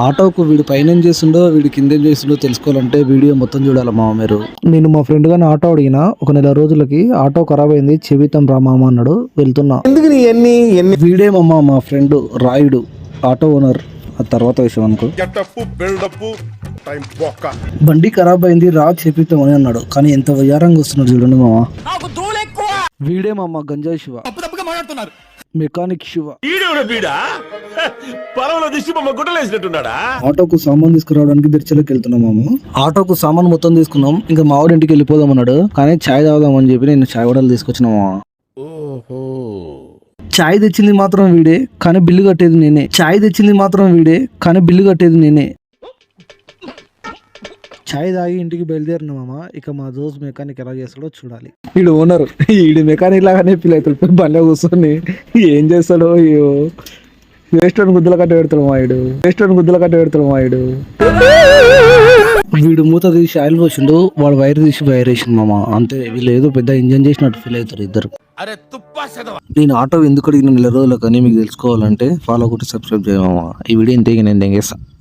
ఆటోకు వీడు పైన ఏం చేస్తుండో వీడి కింద ఏం చేస్తుండో తెలుసుకోవాలంటే వీడియో మొత్తం చూడాలి మామ మీరు. నేను మా ఫ్రెండ్ గాని ఆటో అడిగిన ఒక నెల రోజులకి ఆటో ఖరాబ్ అయింది చెబితాం రా మామ అన్నాడు. వెళ్తున్నా. వీడే మా ఫ్రెండ్ రాయుడు ఆటో ఓనర్. ఆ తర్వాత విషయం అనుకో. బండి ఖరాబ్ అయింది రా చేపిద్దాం అని అన్నాడు. కానీ ఎంత వయ్యారంగా వస్తున్నాడు చూడండి మామ. వీడే మామ గంజాయి శివ, మెకానిక్ శివ. ఆటోకు సామాన్ తీసుకురావడానికి దిర్చలోకి వెళ్తున్నాం మామ. ఆటోకు సామాన్ మొత్తం తీసుకున్నాం. ఇంకా మావాడి ఇంటికి వెళ్ళిపోదాం అన్నాడు. కానీ ఛాయ్ తాగుదాం అని చెప్పి నేను ఛాయ్ వడలు తీసుకొచ్చినా మామ. ఛాయ్ తెచ్చింది మాత్రం వీడే కానీ బిల్లు కట్టేది నేనే. ఛాయ్ తెచ్చింది మాత్రం వీడే కానీ బిల్లు కట్టేది నేనే. ఛాయ్ తాగి ఇంటికి బయలుదేరిన మామ. ఇక మా దోస్త్ మెకానిక్ ఎలా చేస్తాడో చూడాలి. వీడు ఓనర్, వీడు మెకానిక్ లాగానే ఫీల్ అవుతాడు. బండి కూర్చొని ఏం చేస్తాడో వేస్టర్న్ గుద్దల కట్ట పెడతాడు మాయుడు. వీడు మూత తీసి ఆయిల్ పోసిండు, వాడు వైర్ తీసి వైర్ వేసిండు మామ. అంతే. వీళ్ళు ఏదో పెద్ద ఇంజన్ చేసినట్టు ఫీల్ అవుతారు ఇద్దరు. నేను ఆటో ఎందుకు అడిగిన నెల రోజులు కానీ మీకు తెలుసుకోవాలంటే ఫాలో కొట్టి సబ్స్క్రైబ్ చేయమా. ఈ వీడియో ఇంతే నేను తెగేస్తా.